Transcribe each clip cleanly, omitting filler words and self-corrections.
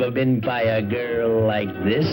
ever been by a girl like this?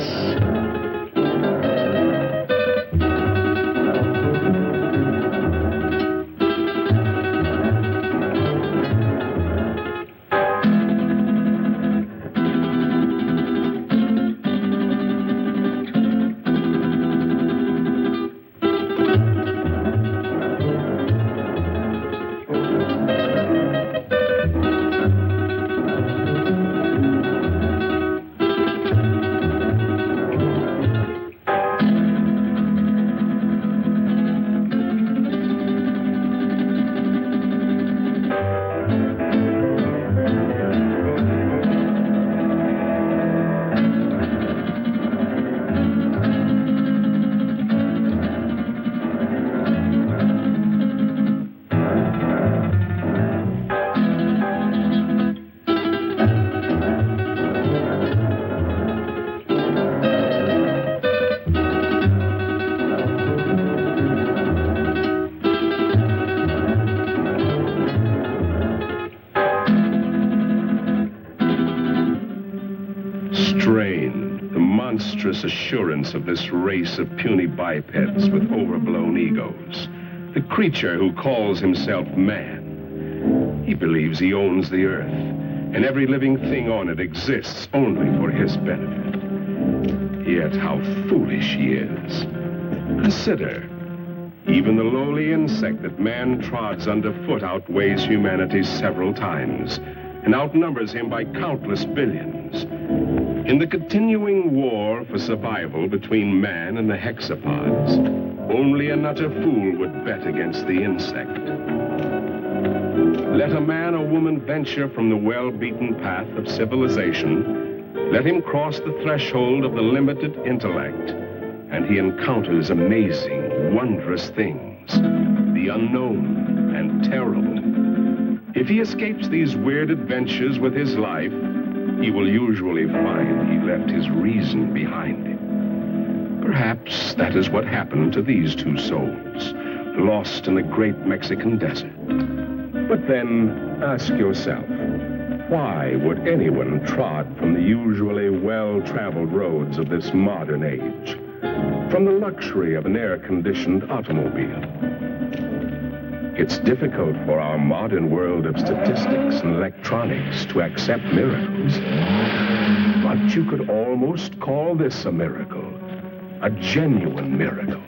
Assurance of this race of puny bipeds with overblown egos. The creature who calls himself man. He believes he owns the earth, and every living thing on it exists only for his benefit. Yet how foolish he is. Consider, even the lowly insect that man trods underfoot outweighs humanity several times, and outnumbers him by countless billions. In the continuing war for survival between man and the hexapods, only an utter fool would bet against the insect. Let a man or woman venture from the well-beaten path of civilization, let him cross the threshold of the limited intellect, and he encounters amazing, wondrous things, the unknown and terrible. If he escapes these weird adventures with his life, he will usually find he left his reason behind him. Perhaps that is what happened to these two souls, lost in the great Mexican desert. But then, ask yourself, why would anyone trod from the usually well-traveled roads of this modern age, from the luxury of an air-conditioned automobile? It's difficult for our modern world of statistics and electronics to accept miracles. But you could almost call this a miracle, a genuine miracle.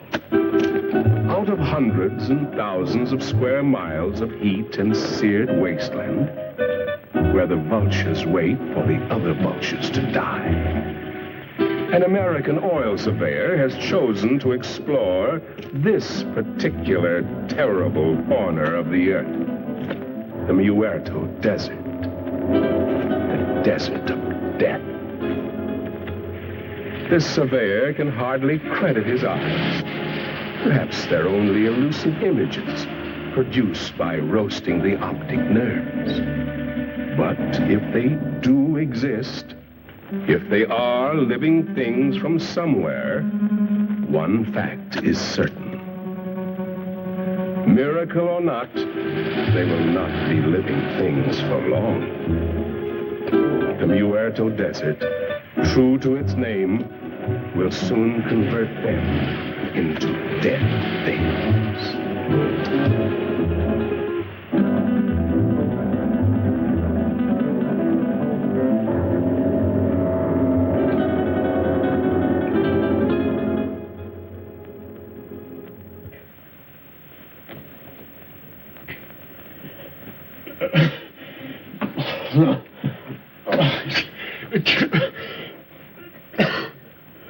Out of hundreds and thousands of square miles of heat and seared wasteland, where the vultures wait for the other vultures to die, an American oil surveyor has chosen to explore this particular terrible corner of the earth, the Muerto Desert, the desert of death. This surveyor can hardly credit his eyes. Perhaps they're only elusive images produced by roasting the optic nerves. But if they do exist, if they are living things from somewhere, one fact is certain. Miracle or not, they will not be living things for long. The Muerto Desert, true to its name, will soon convert them into dead things.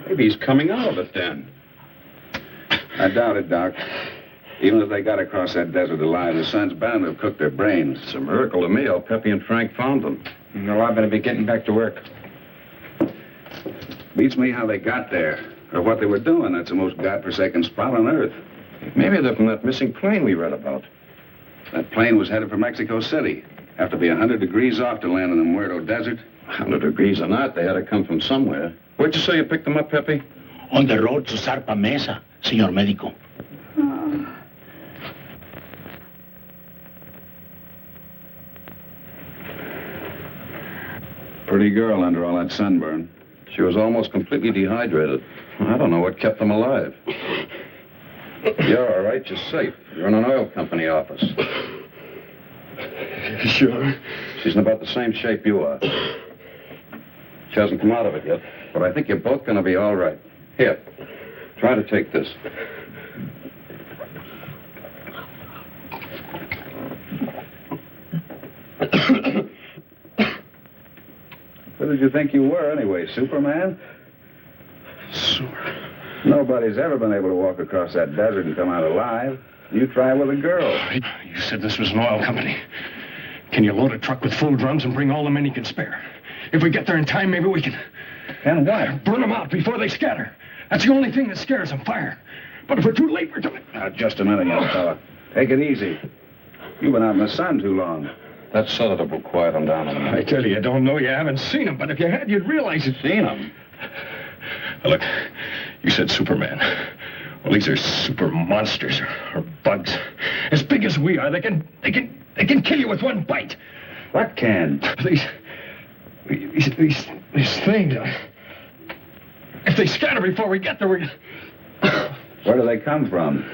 Maybe he's coming out of it then. I doubt it, Doc. Even if they got across that desert alive, the sun's bound to have cooked their brains. It's a miracle to me how Pepe and Frank found them. No, I better be getting back to work. Beats me how they got there, or what they were doing. That's the most godforsaken spot on Earth. Maybe they're from that missing plane we read about. That plane was headed for Mexico City. Have to be 100 degrees off to land in the Muerto Desert. 100 degrees or not, they had to come from somewhere. Where'd you say you picked them up, Pepe? On the road to Zarpa Mesa, señor médico. Pretty girl under all that sunburn. She was almost completely dehydrated. I don't know what kept them alive. You're all right. You're safe. You're in an oil company office. Sure. She's in about the same shape you are. She hasn't come out of it yet, but I think you're both going to be all right. Here, try to take this. Who did you think you were, anyway, Superman? Nobody's ever been able to walk across that desert and come out alive. You try with a girl. You said this was an oil company. Can you load a truck with full drums and bring all the men you can spare? If we get there in time, maybe we can... And what? Burn them out before they scatter. That's the only thing that scares them, fire. But if we're too late, we're coming... Now, just a minute, young fella. Take it easy. You've been out in the sun too long. That sedative will quiet them down a minute. I tell you, I don't know. You haven't seen them, but if you had, you'd realize it. Seen them? Look, you said Superman. Well, these are super monsters or bugs. As big as we are, they can kill you with one bite. What can? These things. If they scatter before we get there, we... Where do they come from?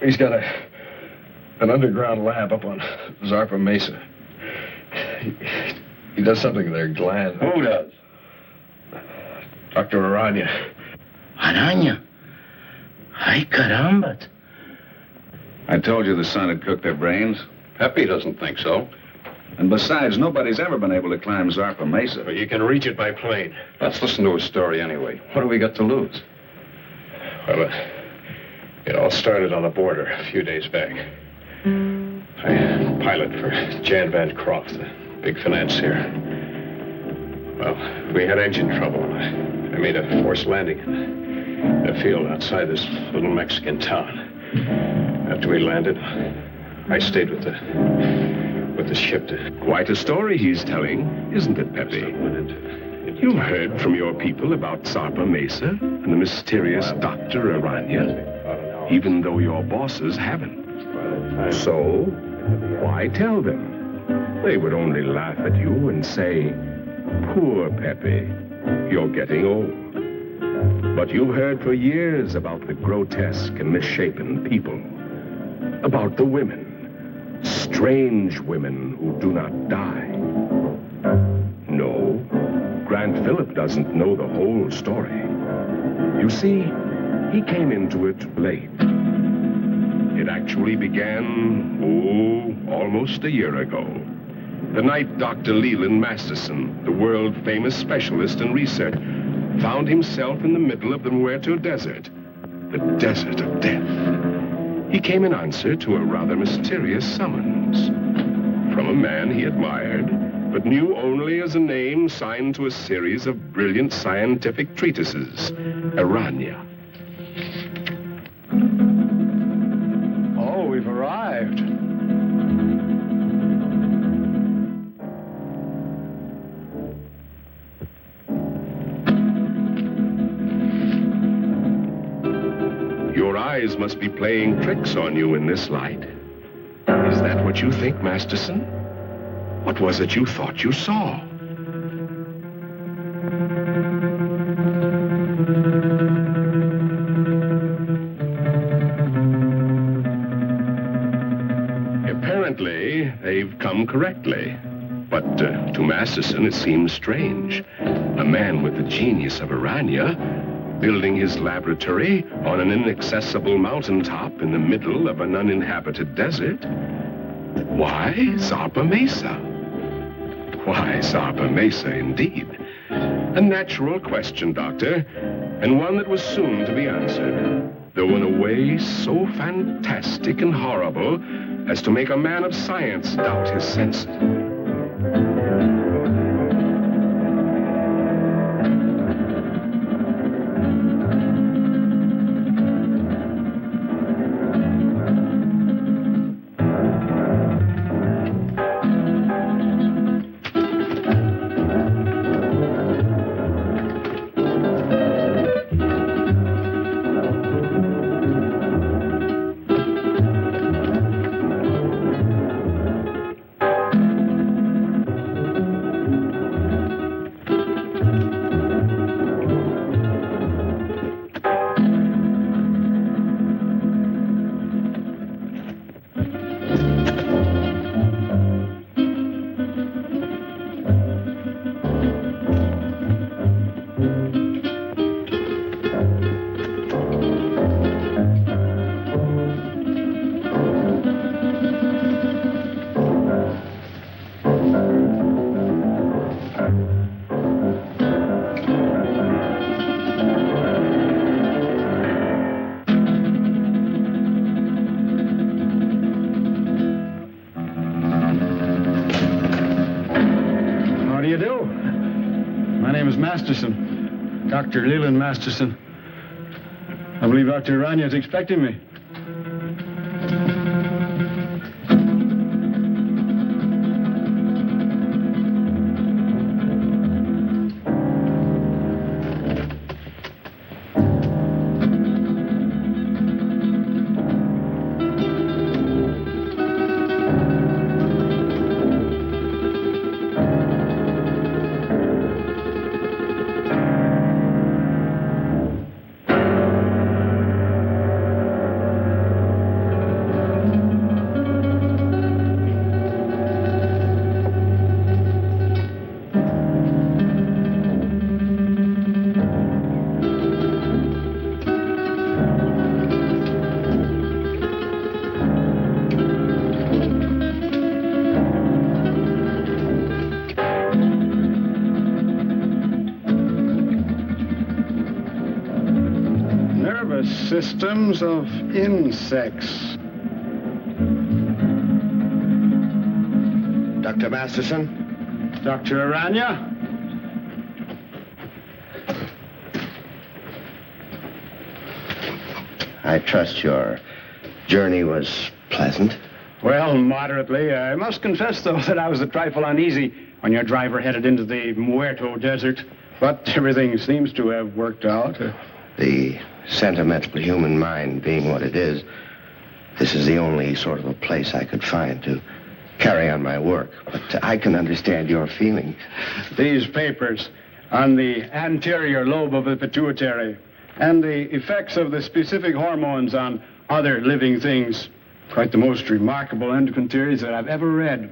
He's got an underground lab up on Zarpa Mesa. He does something to their gland. Who does? Dr. Aranya. Araña. Ay, caramba. I told you the sun had cooked their brains. Pepe doesn't think so. And besides, nobody's ever been able to climb Zarpa Mesa. But you can reach it by plane. Let's listen to his story anyway. What do we got to lose? Well, it all started on the border a few days back. I pilot for Jan Van Croft, the big financier. Well, we had engine trouble. I made a forced landing in a field outside this little Mexican town. After we landed, I stayed with the ship to... Quite a story he's telling, isn't it, Pepe? You've heard from your people about Zarpa Mesa and the mysterious Dr. Aranya, even though your bosses haven't. So, why tell them? They would only laugh at you and say, "Poor Pepe, you're getting old." But you've heard for years about the grotesque and misshapen people, about the women, strange women who do not die. No, Grant Phillip doesn't know the whole story. You see, he came into it late. It actually began, almost a year ago. The night Dr. Leland Masterson, the world-famous specialist in research, found himself in the middle of the Muerto Desert, the desert of death. He came in answer to a rather mysterious summons from a man he admired, but knew only as a name signed to a series of brilliant scientific treatises, Aranya. Oh, we've arrived. Your eyes must be playing tricks on you in this light. Is that what you think, Masterson? What was it you thought you saw? Apparently, they've come correctly. But to Masterson, it seems strange. A man with the genius of Aranya building his laboratory on an inaccessible mountaintop in the middle of an uninhabited desert. Why Zarpa Mesa? Why Zarpa Mesa, indeed? A natural question, Doctor, and one that was soon to be answered, though in a way so fantastic and horrible as to make a man of science doubt his senses. is Masterson. Dr. Leland Masterson. I believe Dr. Aranya is expecting me. Systems of insects. Dr. Masterson? Dr. Aranya? I trust your journey was pleasant. Well, moderately. I must confess, though, that I was a trifle uneasy when your driver headed into the Muerto Desert. But everything seems to have worked out. The sentimental human mind being what it is, this is the only sort of a place I could find to carry on my work. But I can understand your feelings. These papers on the anterior lobe of the pituitary and the effects of the specific hormones on other living things. Quite the most remarkable endocrine theories that I've ever read.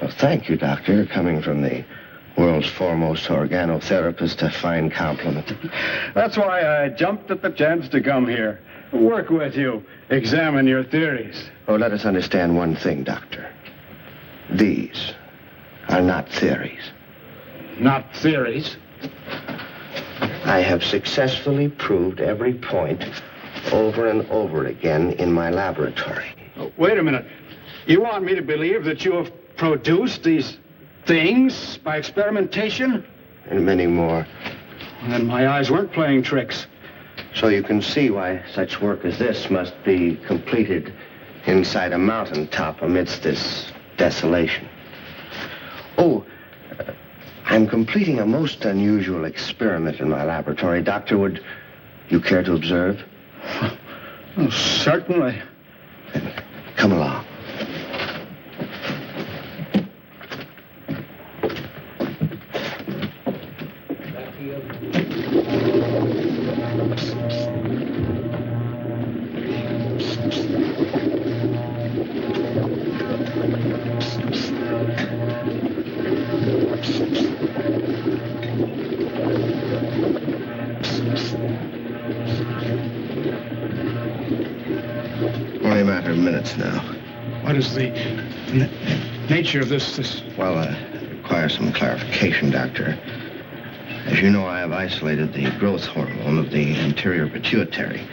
Well, thank you, Doctor. Coming from the world's foremost organotherapist, a fine compliment. That's why I jumped at the chance to come here. Work with you. Examine your theories. Oh, let us understand one thing, Doctor. These are not theories. Not theories? I have successfully proved every point over and over again in my laboratory. Oh, wait a minute. You want me to believe that you have produced these things by experimentation? And many more. And my eyes weren't playing tricks. So you can see why such work as this must be completed inside a mountaintop amidst this desolation. Oh, I'm completing a most unusual experiment in my laboratory. Doctor, would you care to observe? Oh, certainly. Then come along. Only a matter of minutes now. What is the nature of this? Well, it requires some clarification, Doctor. As you know, I have isolated the growth hormone of the anterior pituitary,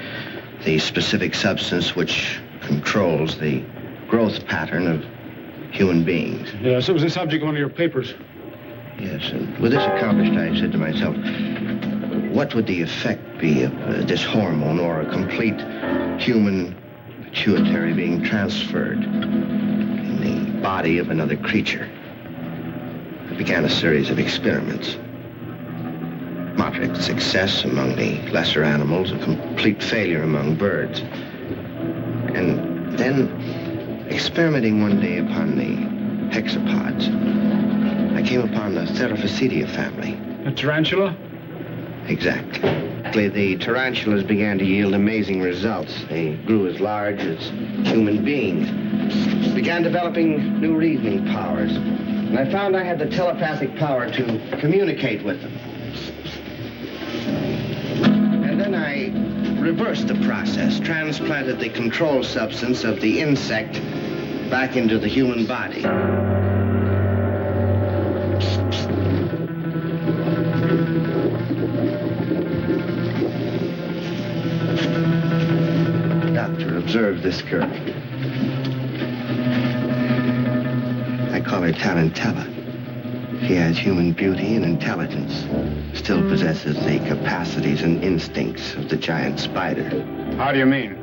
the specific substance which controls the growth pattern of human beings. Yes, it was the subject of one of your papers. Yes, and with this accomplished, I said to myself, what would the effect be of this hormone or a complete human pituitary being transferred in the body of another creature? I began a series of experiments. Moderate success among the lesser animals, a complete failure among birds. And then, experimenting one day upon the hexapods, I came upon the Theraphosidia family. A tarantula? Exactly. The tarantulas began to yield amazing results. They grew as large as human beings, began developing new reasoning powers, and I found I had the telepathic power to communicate with them. And then I reversed the process, transplanted the control substance of the insect back into the human body. Doctor, observe this girl. I call her Tarantella. She has human beauty and intelligence, still possesses the capacities and instincts of the giant spider. How do you mean?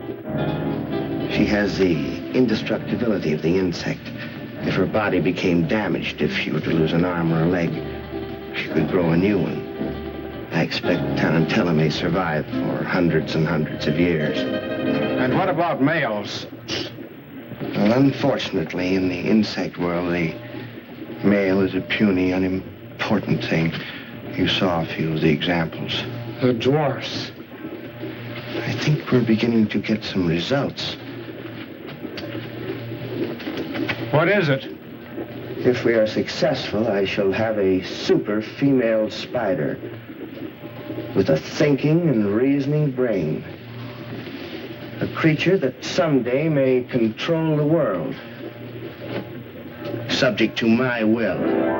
She has the indestructibility of the insect. If her body became damaged, if she were to lose an arm or a leg, she could grow a new one. I expect Tarantella may survive for hundreds and hundreds of years. And what about males? Well, unfortunately, in the insect world, the male is a puny, unimportant thing. You saw a few of the examples. The dwarfs. I think we're beginning to get some results. What is it? If we are successful, I shall have a super female spider with a thinking and reasoning brain. A creature that someday may control the world, subject to my will.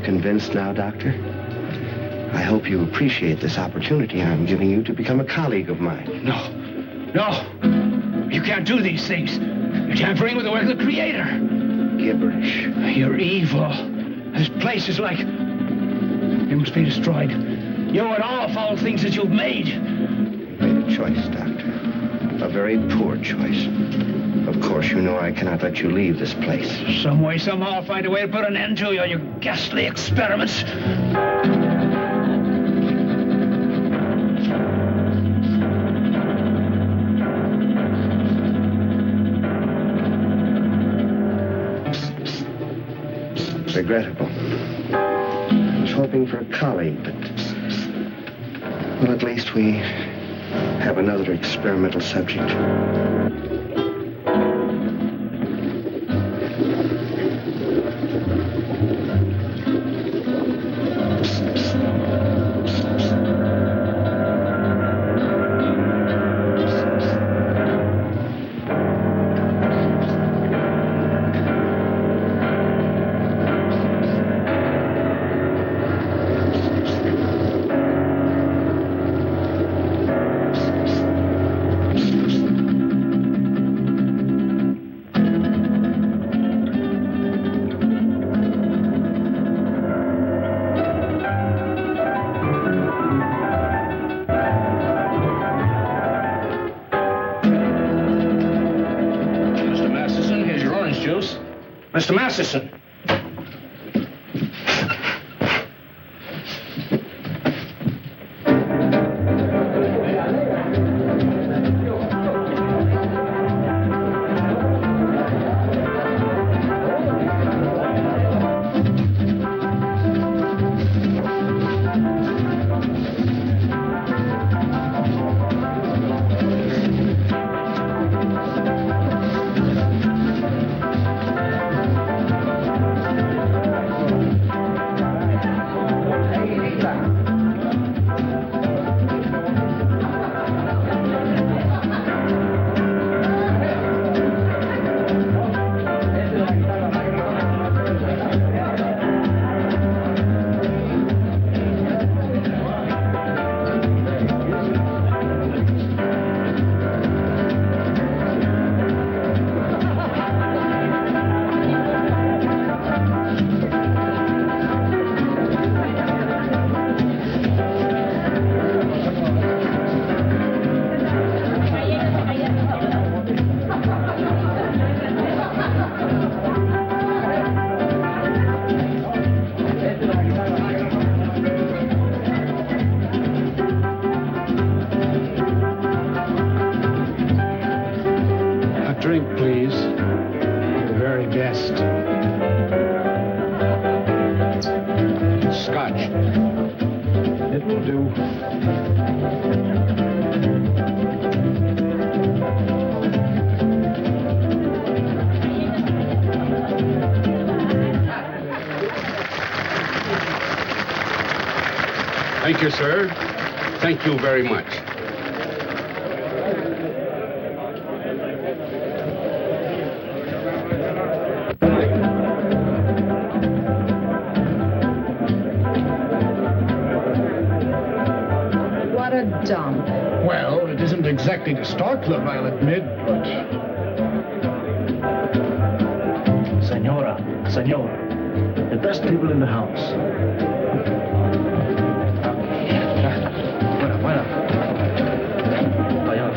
Convinced now, Doctor? I hope you appreciate this opportunity I'm giving you to become a colleague of mine. No. You can't do these things. You're tampering with the work of the Creator. Gibberish. You're evil. This place is like... It must be destroyed. You and all foul things that you've made. You made a choice, Doctor. A very poor choice. Of course, you know I cannot let you leave this place. Some way, somehow, I'll find a way to put an end to your ghastly experiments. Regrettable. I was hoping for a colleague, but... Well, at least we have another experimental subject. Mr. Masterson. Drink, please. The very best. Scotch. It will do. Thank you, sir. Thank you very much. What a dump. Well, it isn't exactly the Star Club, I'll admit, but... Senora, the best people in the house. Fuera. Allá.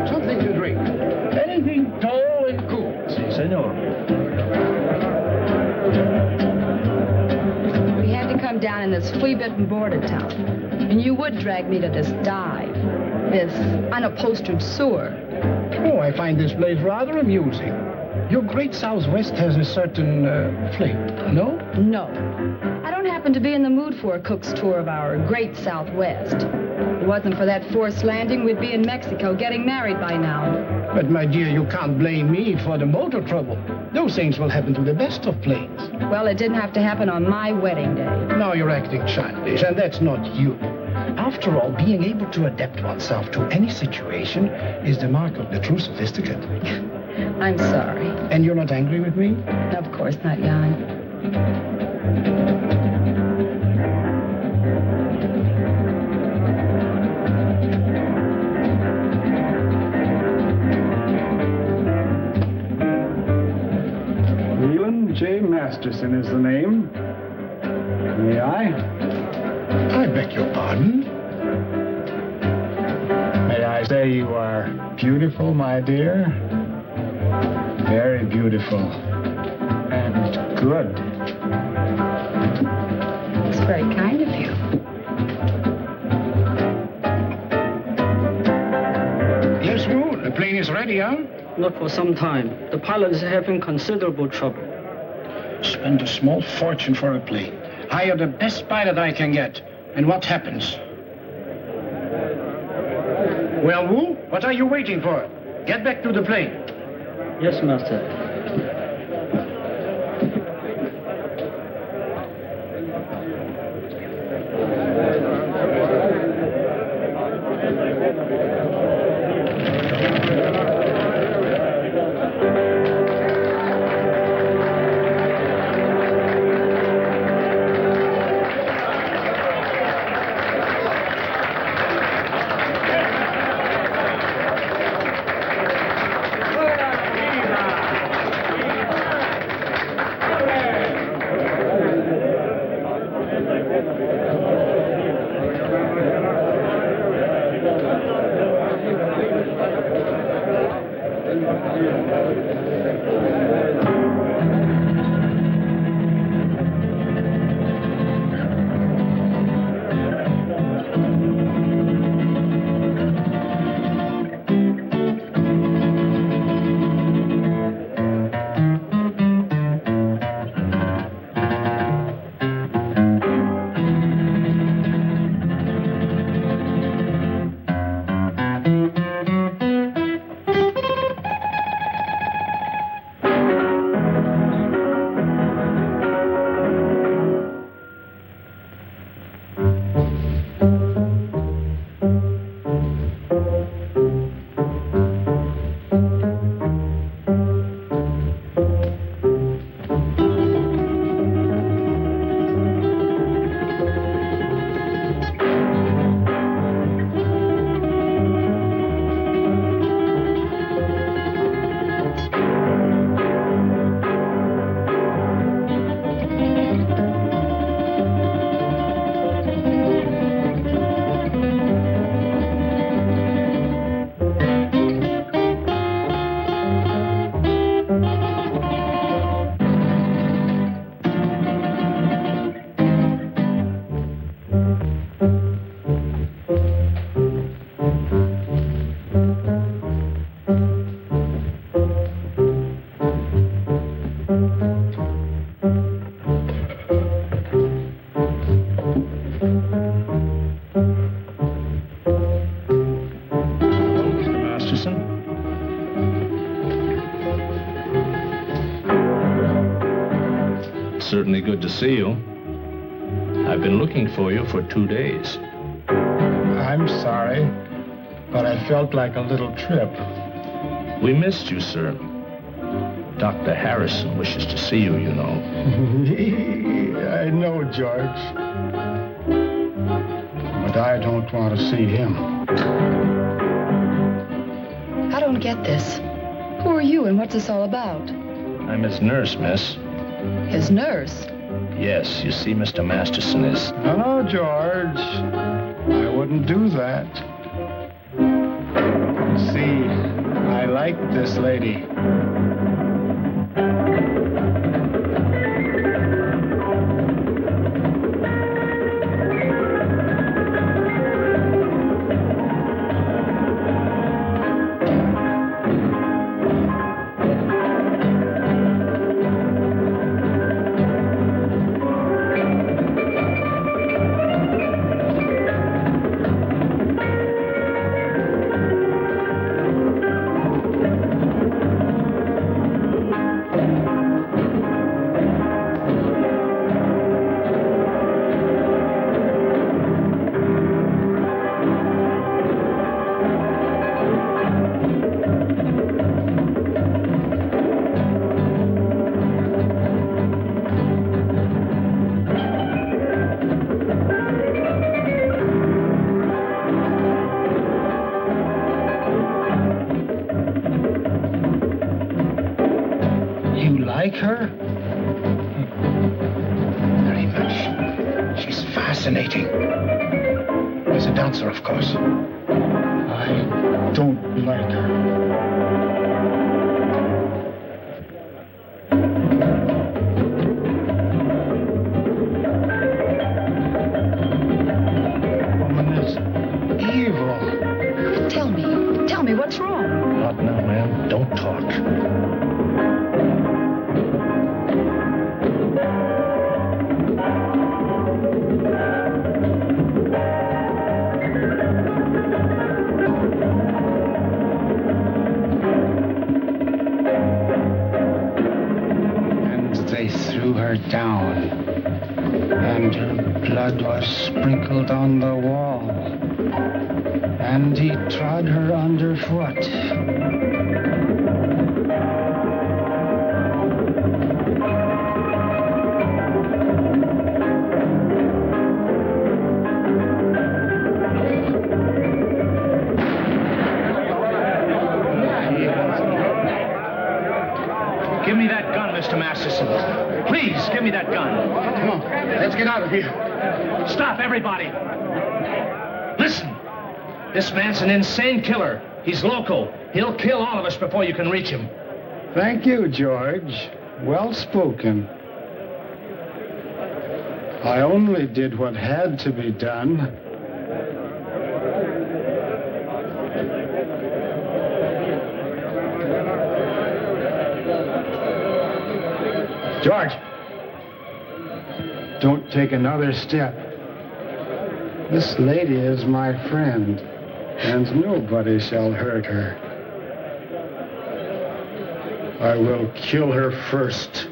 Something to drink. Anything tall and cool. Si, senor. We had to come down in this flea-bitten border town. And you would drag me to this dive, this unupholstered sewer. Oh, I find this place rather amusing. Your great Southwest has a certain flavor, no? No. I don't happen to be in the mood for a cook's tour of our great Southwest. If it wasn't for that forced landing, we'd be in Mexico getting married by now. But, my dear, you can't blame me for the motor trouble. Those things will happen to the best of planes. Well, it didn't have to happen on my wedding day. Now you're acting childish, and that's not you. After all, being able to adapt oneself to any situation is the mark of the true sophisticate. I'm sorry. And you're not angry with me? Of course not, Jan. Leland J. Masterson is the name. May I? I beg your pardon? May I say you are beautiful, my dear? Very beautiful. And good. It's very kind of you. Yes, Wu, the plane is ready, huh? Not for some time. The pilot is having considerable trouble. Spend a small fortune for a plane. Hire the best pilot I can get. And what happens? Well, Wu, what are you waiting for? Get back to the plane. Yes, master. certainly good to see you. I've been looking for you for 2 days. I'm sorry, but I felt like a little trip. We missed you, sir. Dr. Harrison wishes to see you, you know. I know, George. But I don't want to see him. I don't get this. Who are you and what's this all about? I'm his nurse, miss. His nurse? Yes, you see, Mr. Masterson is... No, George. I wouldn't do that. You see, I like this lady. Like her? Very much. She's fascinating. As a dancer, of course. I don't like her. Tell me, what's wrong? Not now, ma'am. Don't talk. And they threw her down, and her blood was sprinkled on the wall. And he trod her underfoot. Give me that gun, Mr. Masterson. Please, give me that gun. Come on, let's get out of here. Stop, everybody. Listen. This man's an insane killer. He's local. He'll kill all of us before you can reach him. Thank you, George. Well spoken. I only did what had to be done. George, don't take another step. This lady is my friend, and nobody shall hurt her. I will kill her first.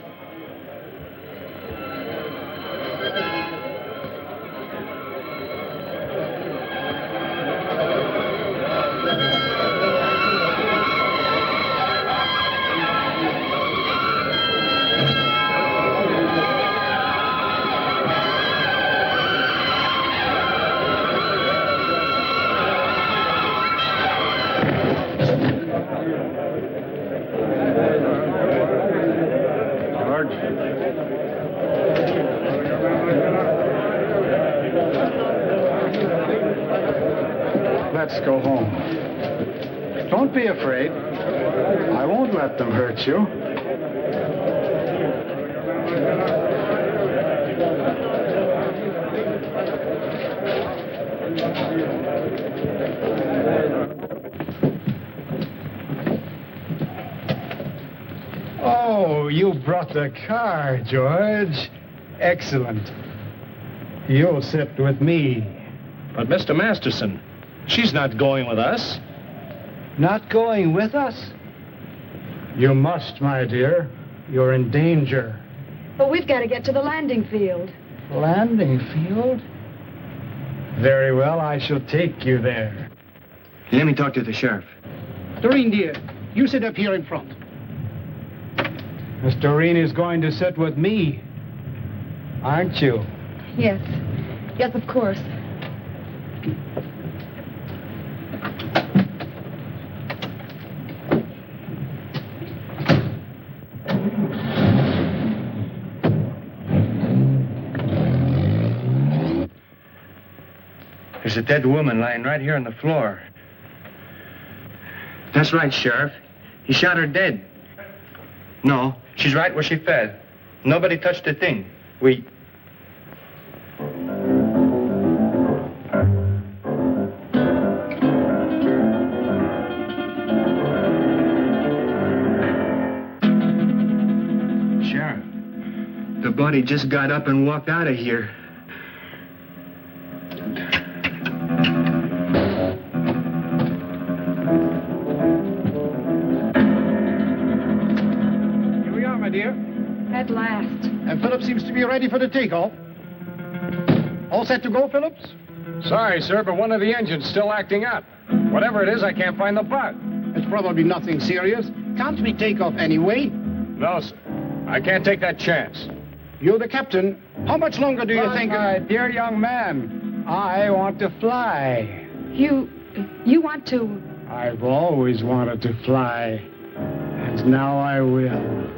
Let's go home. Don't be afraid. I won't let them hurt you. Oh, you brought the car, George. Excellent. You'll sit with me. But, Mr. Masterson, she's not going with us. Not going with us? You must, my dear. You're in danger. But we've got to get to the landing field. Landing field? Very well, I shall take you there. Let me talk to the sheriff. Doreen, dear, you sit up here in front. Miss Doreen is going to sit with me, aren't you? Yes. Yes, of course. There's a dead woman lying right here on the floor. That's right, Sheriff. He shot her dead. No, she's right where she fell. Nobody touched a thing. We... Sheriff, the body just got up and walked out of here. At last. And Phillips seems to be ready for the takeoff. All set to go, Phillips? Sorry, sir, but one of the engines still acting up. Whatever it is, I can't find the bug. It's probably nothing serious. Can't we take off anyway? No, sir. I can't take that chance. You're the captain. How much longer do you think... My dear young man, I want to fly. You want to... I've always wanted to fly. And now I will.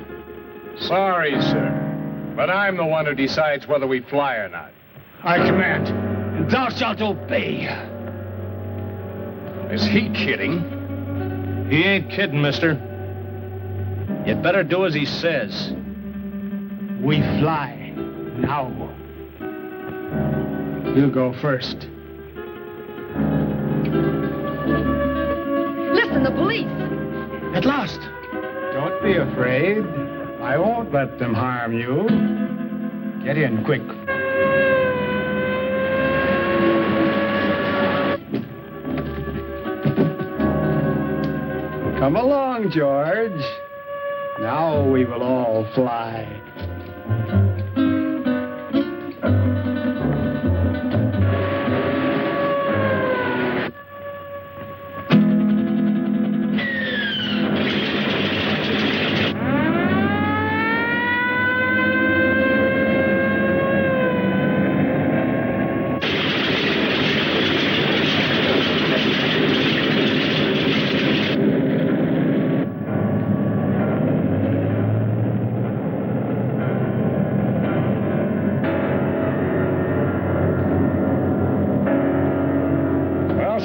Sorry, sir, but I'm the one who decides whether we fly or not. I command, and thou shalt obey. Is he kidding? He ain't kidding, mister. You'd better do as he says. We fly now. You go first. Listen, the police! At last! Don't be afraid. I won't let them harm you. Get in, quick. Come along, George. Now we will all fly.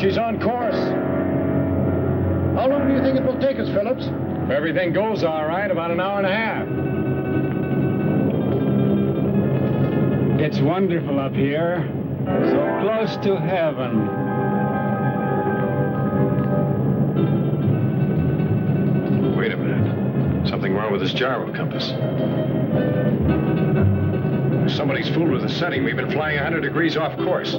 She's on course. How long do you think it will take us, Phillips? If everything goes all right, about an hour and a half. It's wonderful up here. So close to heaven. Wait a minute. Something wrong with this gyro compass. Somebody's fooled with the setting. We've been flying 100 degrees off course.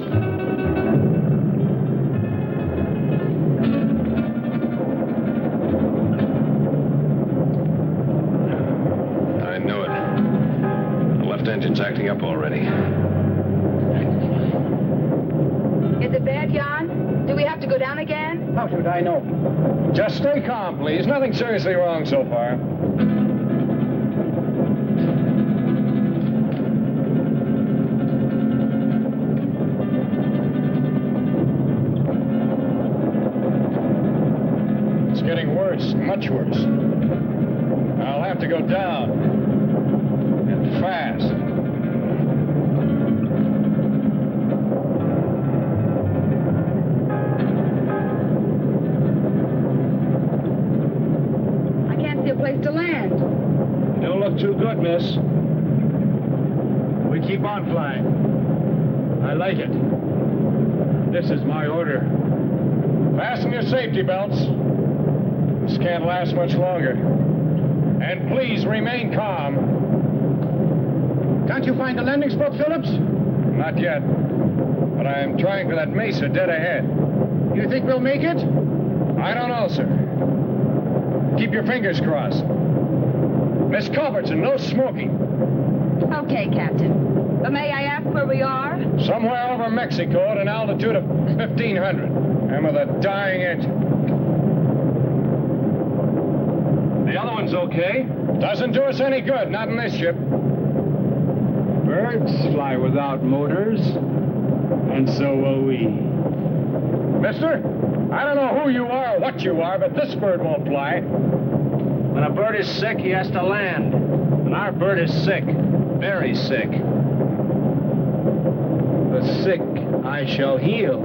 Engine's acting up already. Is it bad, Jan? Do we have to go down again? How should I know? Just stay calm, please. Nothing seriously wrong so far. It's getting worse, much worse. I'll have to go down. And fast. Place to land. You don't look too good, miss. We keep on flying. I like it. This is my order. Fasten your safety belts. This can't last much longer. And please remain calm. Can't you find a landing spot, Phillips? Not yet. But I am trying for that mesa dead ahead. You think we'll make it? I don't know, sir. Keep your fingers crossed. Miss Culbertson, no smoking. Okay, Captain. But may I ask where we are? Somewhere over Mexico at an altitude of 1,500. And with a dying engine. The other one's okay. Doesn't do us any good, not in this ship. Birds fly without motors, and so will we. Mister, I don't know who you are or what you are, but this bird won't fly. When a bird is sick, he has to land. And our bird is sick. Very sick. The sick I shall heal.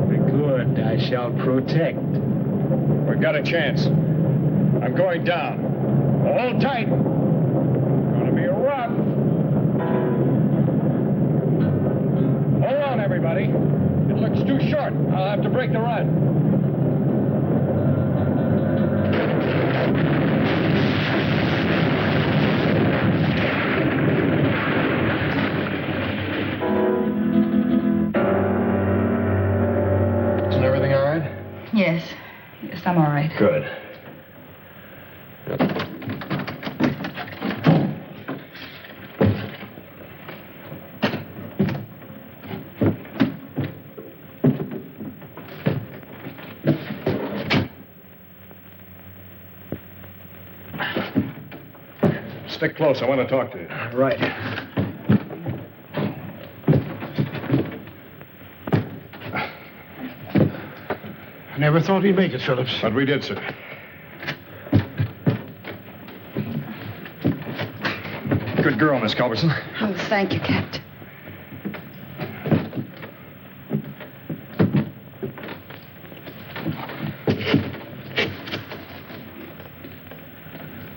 The good I shall protect. We've got a chance. I'm going down. Hold tight. Gonna be rough. Hold on, everybody. It looks too short. I'll have to break the run. Isn't everything all right? Yes. Yes, I'm all right. Good. Stick close. I want to talk to you. Right. I never thought we'd make it, Phillips. But we did, sir. Good girl, Miss Culbertson. Oh, thank you, Captain.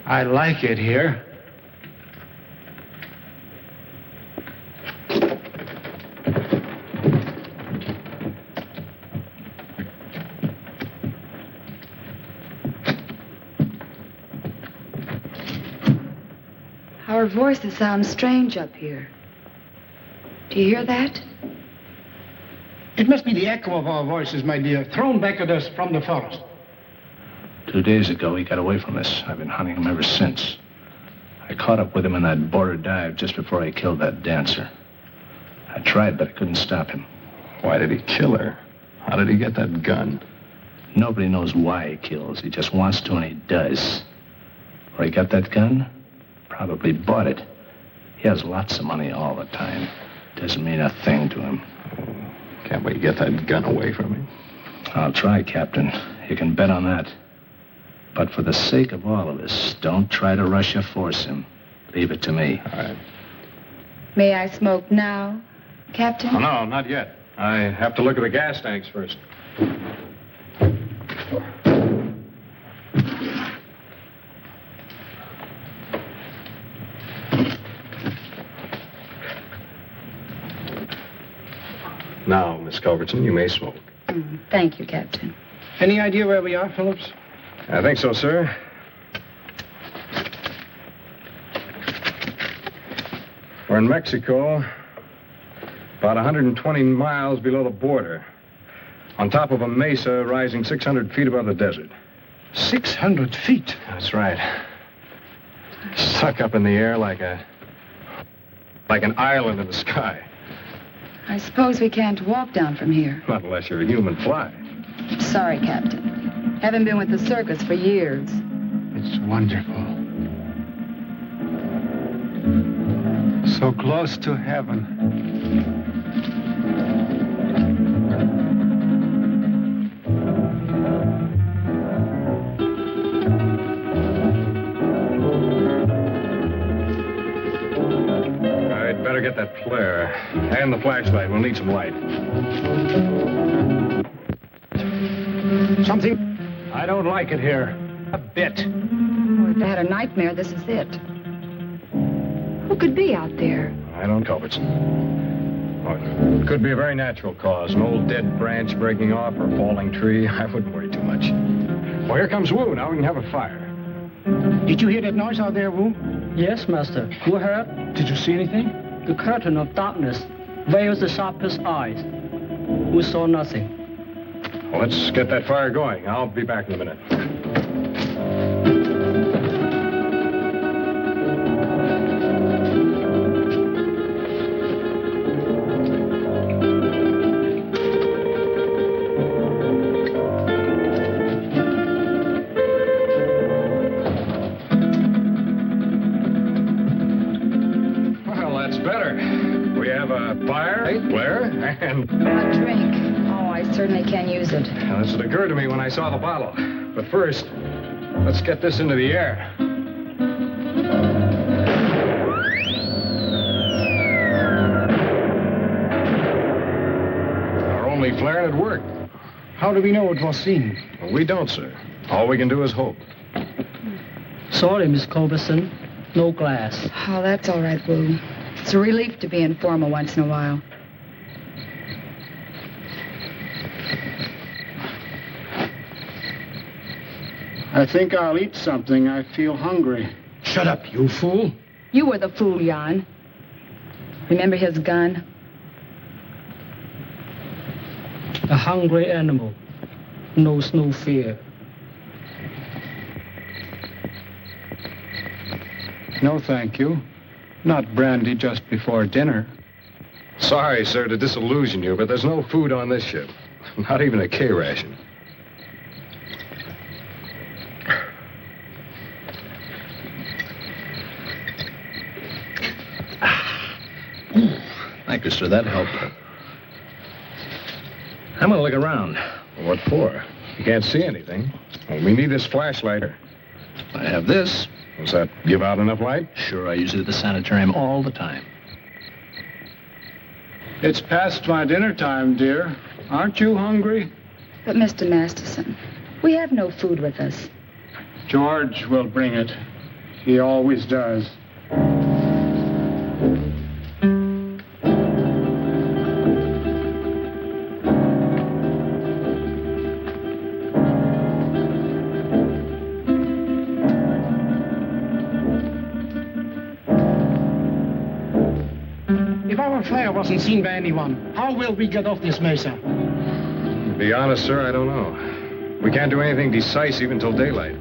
I like it here. Our voices sound strange up here. Do you hear that? It must be the echo of our voices, my dear, thrown back at us from the forest. 2 days ago, he got away from us. I've been hunting him ever since. I caught up with him in that border dive just before I killed that dancer. I tried, but I couldn't stop him. Why did he kill her? How did he get that gun? Nobody knows why he kills. He just wants to, and he does. Where he got that gun? Probably bought it. He has lots of money all the time. Doesn't mean a thing to him. Can't we get that gun away from him? I'll try, Captain. You can bet on that. But for the sake of all of us, don't try to rush or force him. Leave it to me. All right. May I smoke now, Captain? Oh, no, not yet. I have to look at the gas tanks first. Now, Miss Culbertson, you may smoke. Thank you, Captain. Any idea where we are, Phillips? I think so, sir. We're in Mexico, about 120 miles below the border, on top of a mesa rising 600 feet above the desert. 600 feet? That's right. Stuck up in the air like an island in the sky. I suppose we can't walk down from here. Not unless you're a human fly. Sorry, Captain. Haven't been with the circus for years. It's wonderful. So close to heaven. I'd better get that flare. And the flashlight. We'll need some light. Something? I don't like it here. A bit. Oh, if I had a nightmare, this is it. Who could be out there? I don't know, Culbertson. Oh, it could be a very natural cause. An old dead branch breaking off or a falling tree. I wouldn't worry too much. Well, here comes Wu. Now we can have a fire. Did you hear that noise out there, Wu? Yes, Master. Who heard? Did you see anything? The curtain of darkness veils the sharpest eyes. We saw nothing. Well, let's get that fire going. I'll be back in a minute. light, Blair, and... A drink. Oh, I certainly can use it. Well, that's what occurred to me when I saw the bottle. But first, let's get this into the air. Our only flare and it worked. How do we know it was seen? Well, we don't, sir. All we can do is hope. Sorry, Miss Culberson. No glass. Oh, that's all right, Wu. It's a relief to be informal once in a while. I think I'll eat something. I feel hungry. Shut up, you fool. You were the fool, Jan. Remember his gun? A hungry animal knows no fear. No, thank you. Not brandy just before dinner. Sorry, sir, to disillusion you, but there's no food on this ship. Not even a K ration. Thank you, sir. That helped. I'm gonna look around. What for? You can't see anything. Well, we need this flashlight. I have this. Does that give out enough light? Sure, I use it at the sanitarium all the time. It's past my dinner time, dear. Aren't you hungry? But, Mr. Masterson, we have no food with us. George will bring it. He always does. If our flare wasn't seen by anyone, how will we get off this mesa? To be honest, sir, I don't know. We can't do anything decisive until daylight.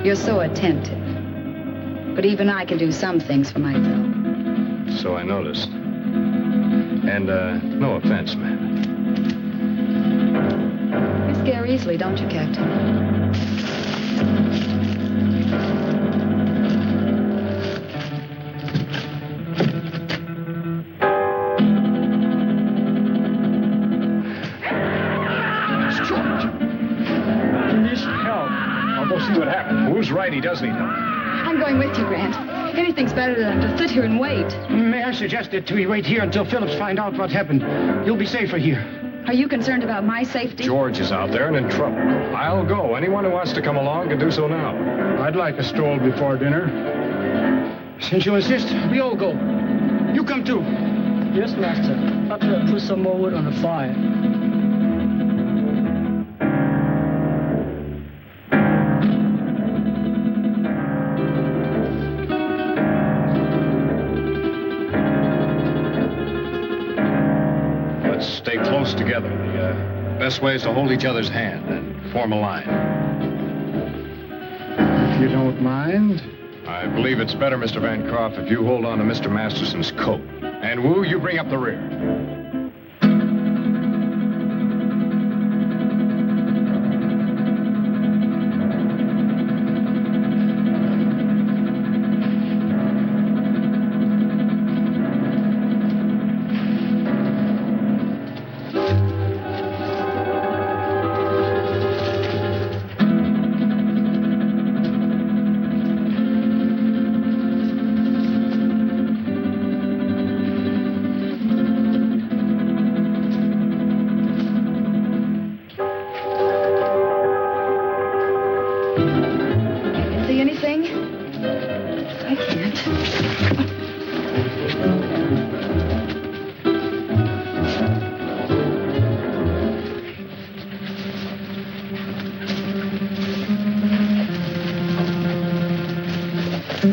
You're so attentive. But even I can do some things for myself. So I noticed. And, no offense, ma'am. You scare easily, don't you, Captain? See what happened. Who's right? He doesn't know. I'm going with you, Grant. Anything's better than to sit here and wait. May I suggest that we wait here until Phillips find out what happened? You'll be safer here. Are you concerned about my safety? George is out there and in trouble. I'll go. Anyone who wants to come along can do so now. I'd like a stroll before dinner. Since you insist, we all go. You come too. Yes, Master. But put some more wood on the fire. Stay close together. The best way is to hold each other's hand and form a line. If you don't mind. I believe it's better, Mr. Bancroft, if you hold on to Mr. Masterson's coat. And Wu, you bring up the rear. Is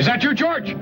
that you, George?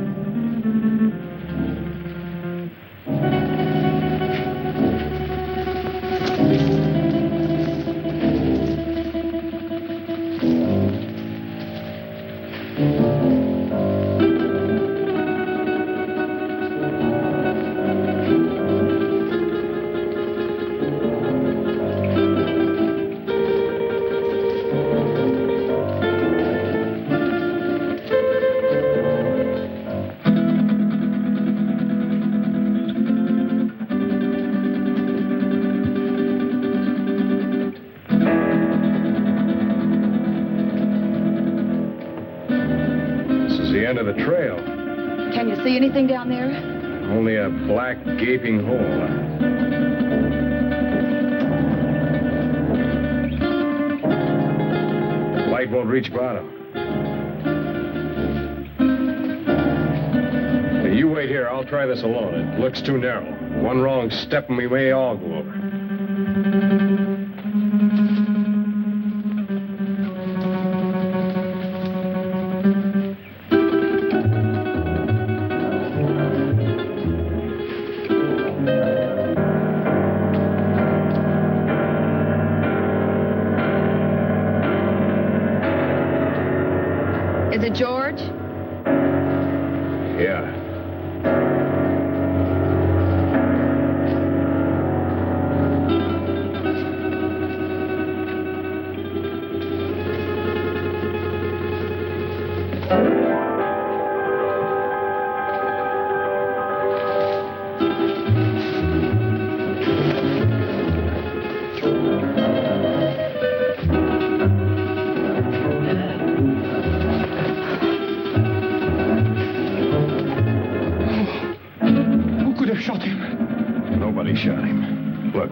The end of the trail. Can you see anything down there? Only a black, gaping hole. Light won't reach bottom. Hey, you wait here. I'll try this alone. It looks too narrow. One wrong step and we may all go over. Is it George? Yeah. Shot him. Nobody shot him. Look.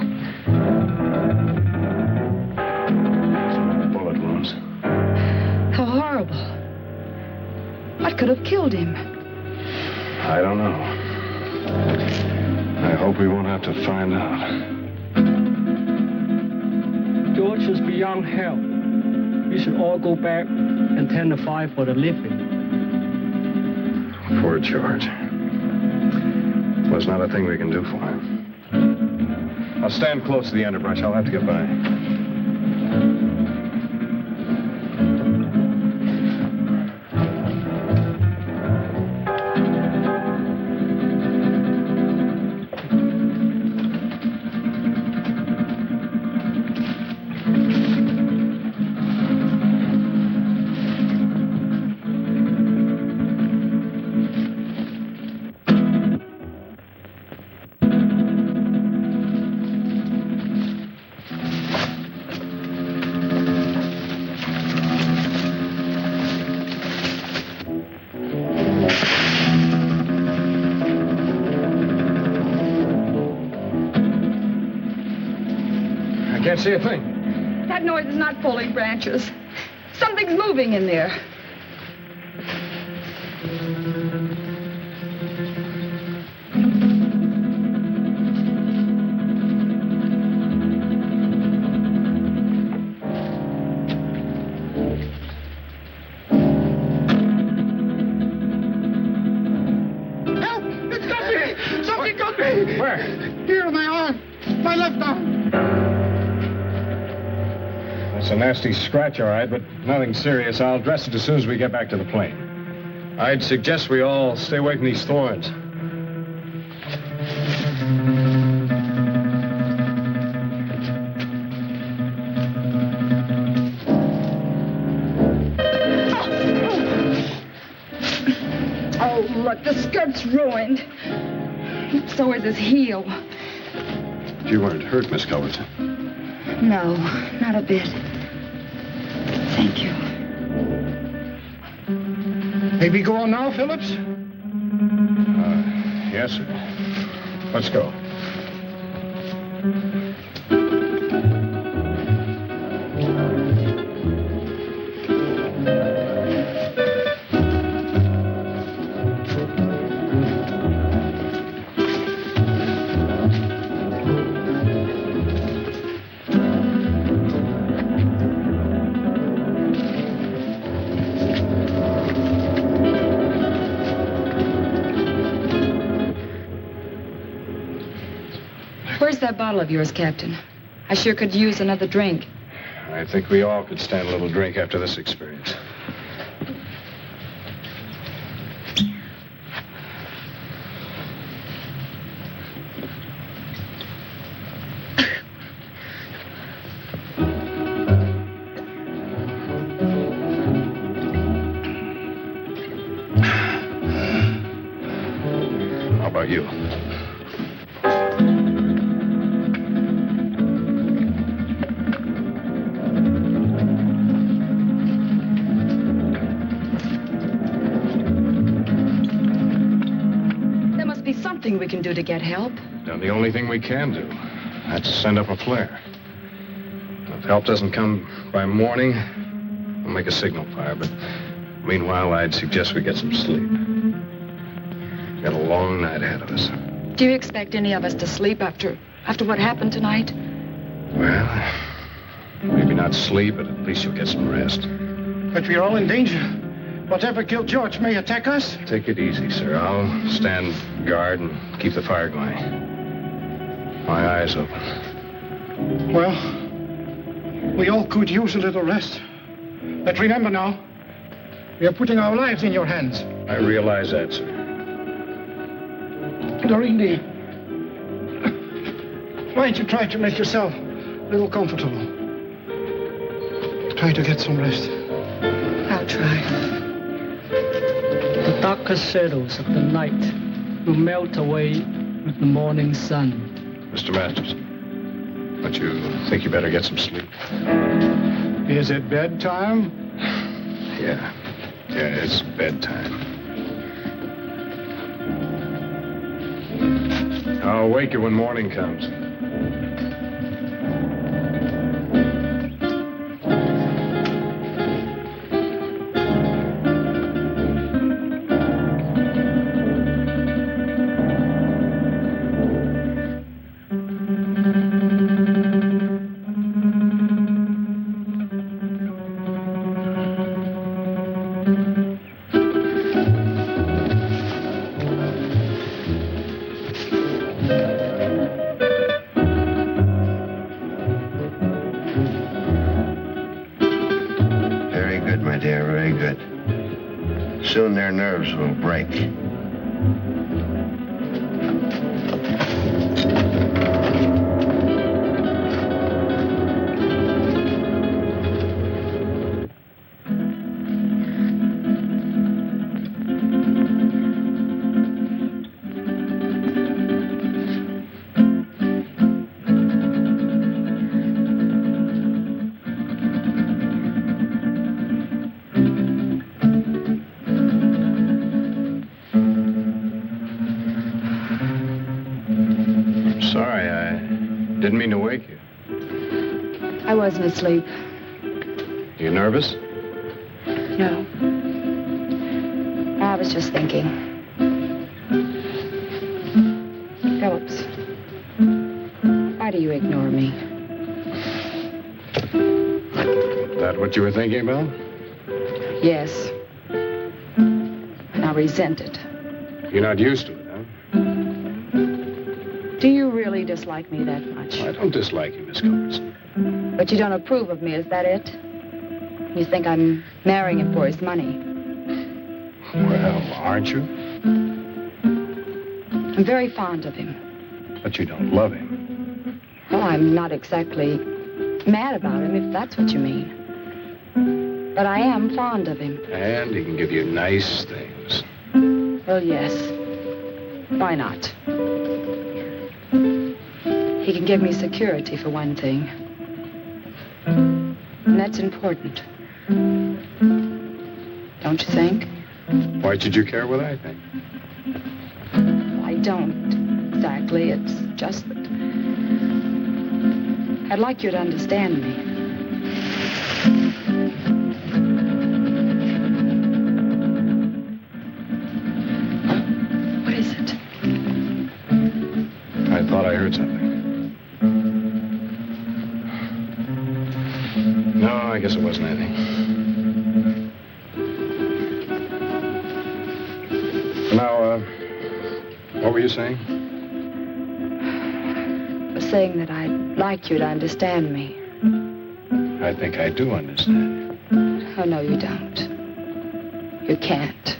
Bullet wounds. How horrible. What could have killed him? I don't know. I hope we won't have to find out. George is beyond help. We should all go back and tend the fire for the living. Poor George. There's not a thing we can do for him. I'll stand close to the underbrush. I'll have to get by. Can't see a thing. That noise is not pulling branches. Something's moving in there. Help! It's got me! Something got me! Where? Here on my arm. My left arm. It's a nasty scratch, all right, but nothing serious. I'll dress it as soon as we get back to the plane. I'd suggest we all stay away from these thorns. Oh, look, the skirt's ruined. So is his heel. You weren't hurt, Miss Culbertson. No, not a bit. Thank you. May we go on now, Phillips? Yes, sir. Let's go. that bottle of yours, Captain? I sure could use another drink. I think we all could stand a little drink after this experience. How about you? Something we can do to get help. Now, the only thing we can do, that's send up a flare. If help doesn't come by morning, we'll make a signal fire, but meanwhile, I'd suggest we get some sleep. We've got a long night ahead of us. Do you expect any of us to sleep after what happened tonight? Well, maybe not sleep, but at least you'll get some rest. But we're all in danger. Whatever killed George may attack us. Take it easy, sir. I'll stand guard and keep the fire going. My eyes open. Well, we all could use a little rest. But remember now, we are putting our lives in your hands. I realize that, sir. Doreen, why don't you try to make yourself a little comfortable? Try to get some rest. I'll try. The darker shadows of the night will melt away with the morning sun. Mr. Masters, don't you think you better get some sleep? Is it bedtime? Yeah, it's bedtime. I'll wake you when morning comes. Soon their nerves will break. Didn't mean to wake you. I wasn't asleep. You nervous? No. I was just thinking. Phillips, why do you ignore me? Is that what you were thinking about? Yes. And I resent it. You're not used to it, huh? Do you really dislike me that much? I don't dislike you, Miss Culbertson. But you don't approve of me, is that it? You think I'm marrying him for his money? Well, aren't you? I'm very fond of him. But you don't love him. Well, I'm not exactly mad about him, if that's what you mean. But I am fond of him. And he can give you nice things. Well, yes. Why not? He can give me security, for one thing. And that's important. Don't you think? Why should you care what I think? I don't exactly. It's just that I'd like you to understand me. What is it? I thought I heard something. No, I guess it wasn't anything. Now, what were you saying? I was saying that I'd like you to understand me. I think I do understand. Oh, no, you don't. You can't.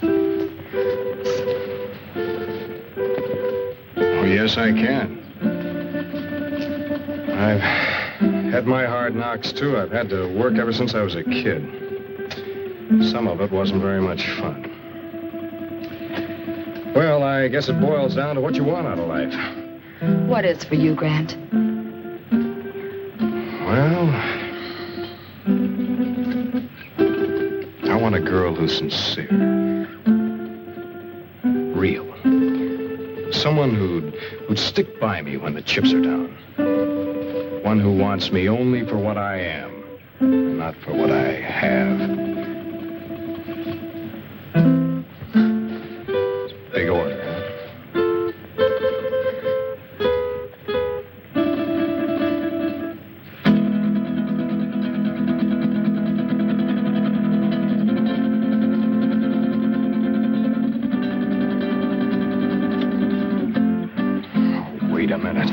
Oh, yes, I can. I've had my hard knocks, too. I've had to work ever since I was a kid. Some of it wasn't very much fun. Well, I guess it boils down to what you want out of life. What is for you, Grant? Well, I want a girl who's sincere. Real. Someone who'd stick by me when the chips are down. One who wants me only for what I am, not for what I have. Big order, huh? Wait a minute.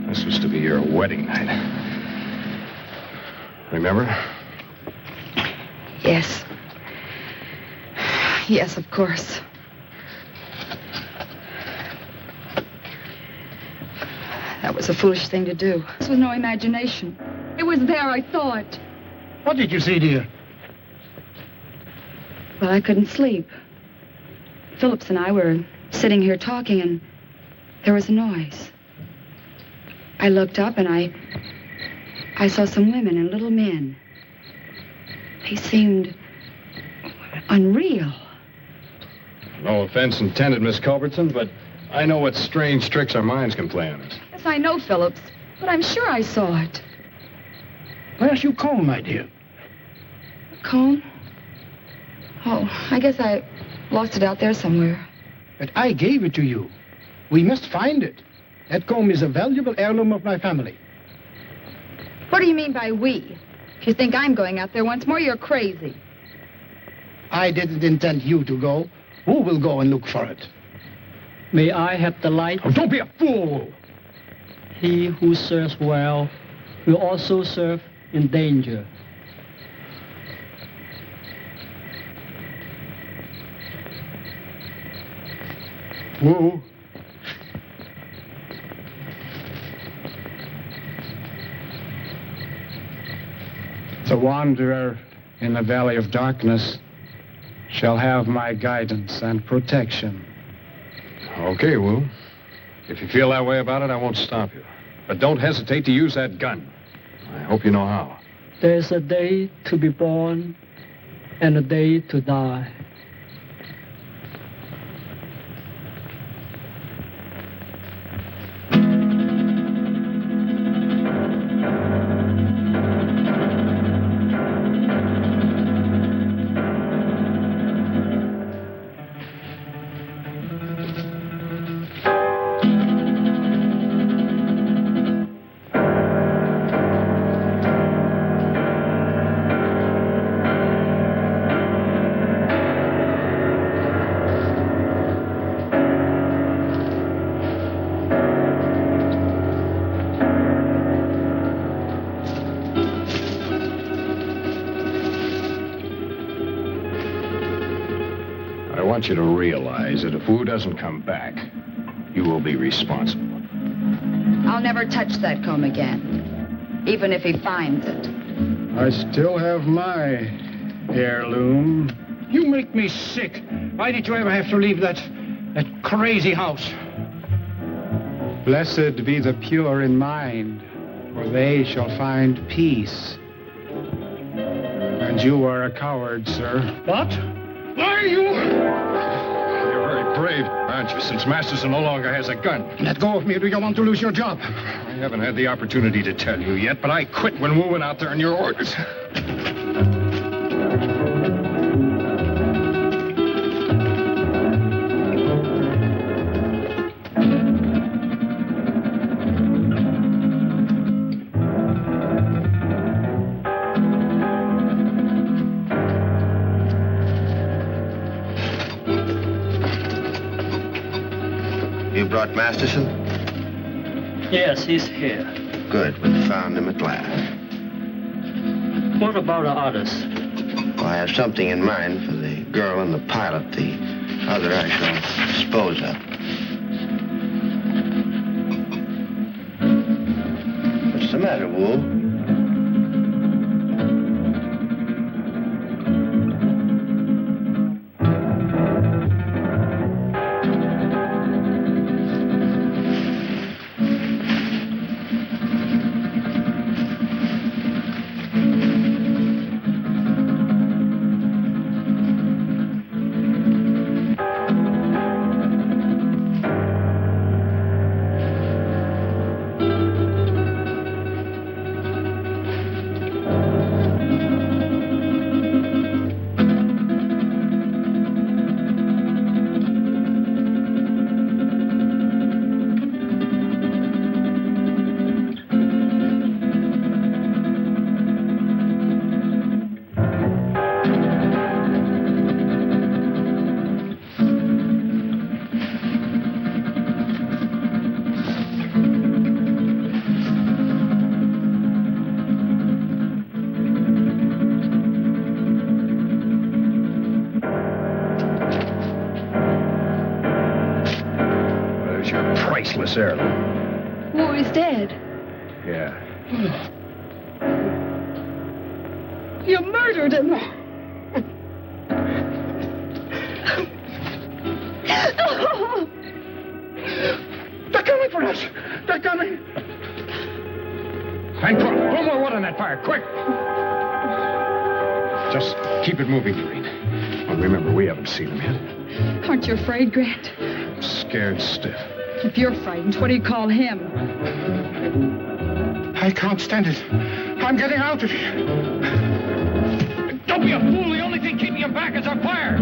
This was to be your wedding night. Remember? Yes. Yes, of course. That was a foolish thing to do. This was no imagination. It was there, I thought. What did you see, dear? Well, I couldn't sleep. Phillips and I were sitting here talking, and there was a noise. I looked up, and I saw some women and little men. They seemed unreal. No offense intended, Miss Culbertson, but I know what strange tricks our minds can play on us. Yes, I know, Phillips, but I'm sure I saw it. Where's your comb, my dear? Comb? Oh, I guess I lost it out there somewhere. But I gave it to you. We must find it. That comb is a valuable heirloom of my family. What do you mean by we? If you think I'm going out there once more, you're crazy. I didn't intend you to go. Who will go and look for it? May I have the light? Oh, don't be a fool! He who serves well will also serve in danger. Who? The wanderer in the valley of darkness shall have my guidance and protection. Okay, Wu. If you feel that way about it, I won't stop you. But don't hesitate to use that gun. I hope you know how. There's a day to be born and a day to die. I want you to realize that if Wu doesn't come back, you will be responsible. I'll never touch that comb again, even if he finds it. I still have my heirloom. You make me sick. Why did you ever have to leave that crazy house? Blessed be the pure in mind, for they shall find peace. And you are a coward, sir. What? Why are you? You're very brave, aren't you, since Masterson no longer has a gun? Let go of me, or do you want to lose your job? I haven't had the opportunity to tell you yet, but I quit when Wu went out there on your orders. brought Masterson? Yes, he's here. Good. We found him at last. What about the others? Well, I have something in mind for the girl and the pilot. The other I shall dispose of. What's the matter, Wool? Priceless heirloom. Who is dead? Yeah. You murdered him. They're coming for us. They're coming. Hank, throw more wood on that fire, quick! Just keep it moving, Doreen. Well, remember, we haven't seen him yet. Aren't you afraid, Grant? I'm scared stiff. If you're frightened, what do you call him? I can't stand it. I'm getting out of here. Don't be a fool. The only thing keeping him back is our fire.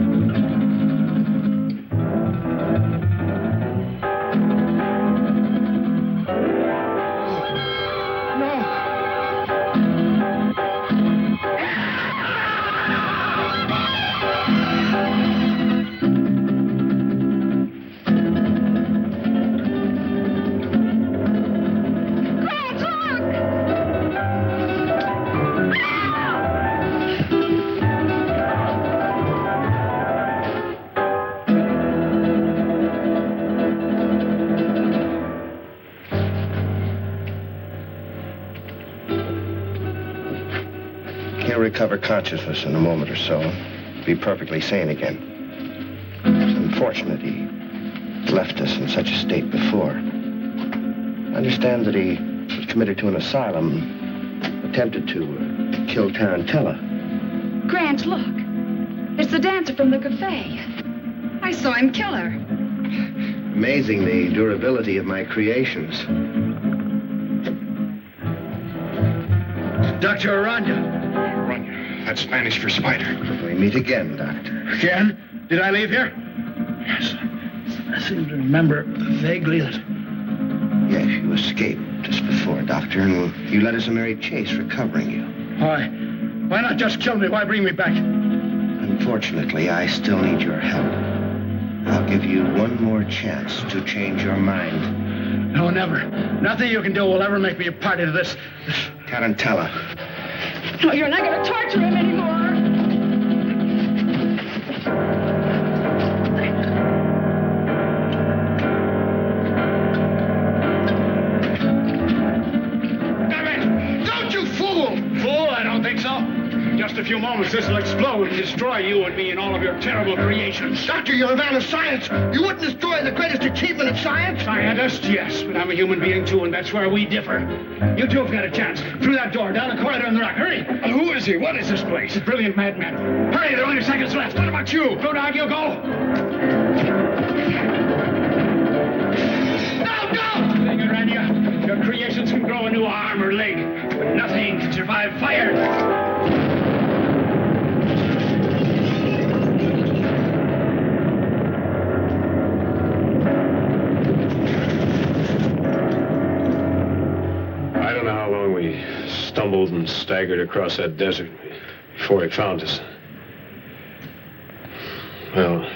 Recover consciousness in a moment or so. Be perfectly sane again. It's unfortunate he left us in such a state before. I understand that he was committed to an asylum, attempted to kill Tarantella. Grant, look. It's the dancer from the cafe. I saw him kill her. Amazing the durability of my creations. Dr. Aranya. That's Spanish for spider. We meet again, Doctor. Again? Did I leave here? Yes. I seem to remember vaguely that... Yes, you escaped just before, Doctor, and you led us a merry chase recovering you. Why? Why not just kill me? Why bring me back? Unfortunately, I still need your help. I'll give you one more chance to change your mind. No, never. Nothing you can do will ever make me a party to this. Tarantella. No, you're not going to torture him anymore. Damn it! Don't you fool! Fool? I don't think so. Just a few moments, this will explode and destroy you and me and all of your terrible creations. Doctor, you're a man of science. You wouldn't destroy the greatest achievement of science. Scientist, yes, but I'm a human being, too, and that's where we differ. You two have got a chance. Through that door, down the corridor in the rock. Hurry! Who is he? What is this place? A brilliant madman. Hurry, there are only seconds left. What about you? Go down, you go. No, don't! Thing around you. Your creations can grow a new arm or leg, but nothing can survive fire. Stumbled and staggered across that desert before he found us. Well,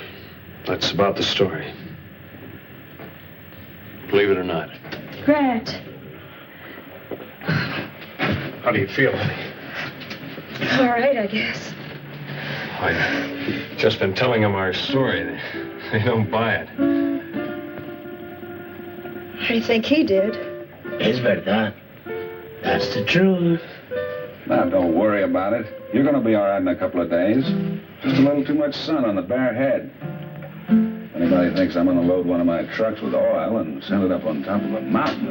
that's about the story. believe it or not. Grant. How do you feel, honey? All right, I guess. I've just been telling them our story. They don't buy it. I think he did. Es verdad. That's the truth. Now, don't worry about it. You're going to be all right in a couple of days. Just a little too much sun on the bare head. Anybody thinks I'm going to load one of my trucks with oil and send it up on top of a mountain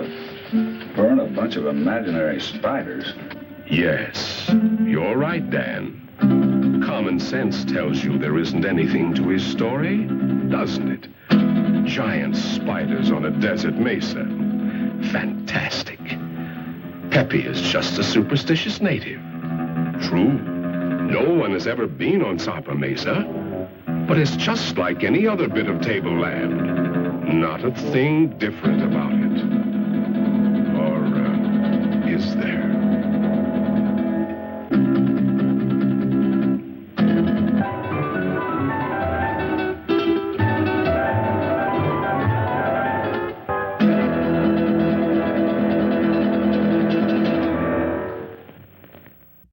to burn a bunch of imaginary spiders? Yes, you're right, Dan. Common sense tells you there isn't anything to his story, doesn't it? Giant spiders on a desert mesa. Fantastic. Pepe is just a superstitious native. True, no one has ever been on Sapa Mesa, but it's just like any other bit of tableland. Not a thing different about it. Or is there?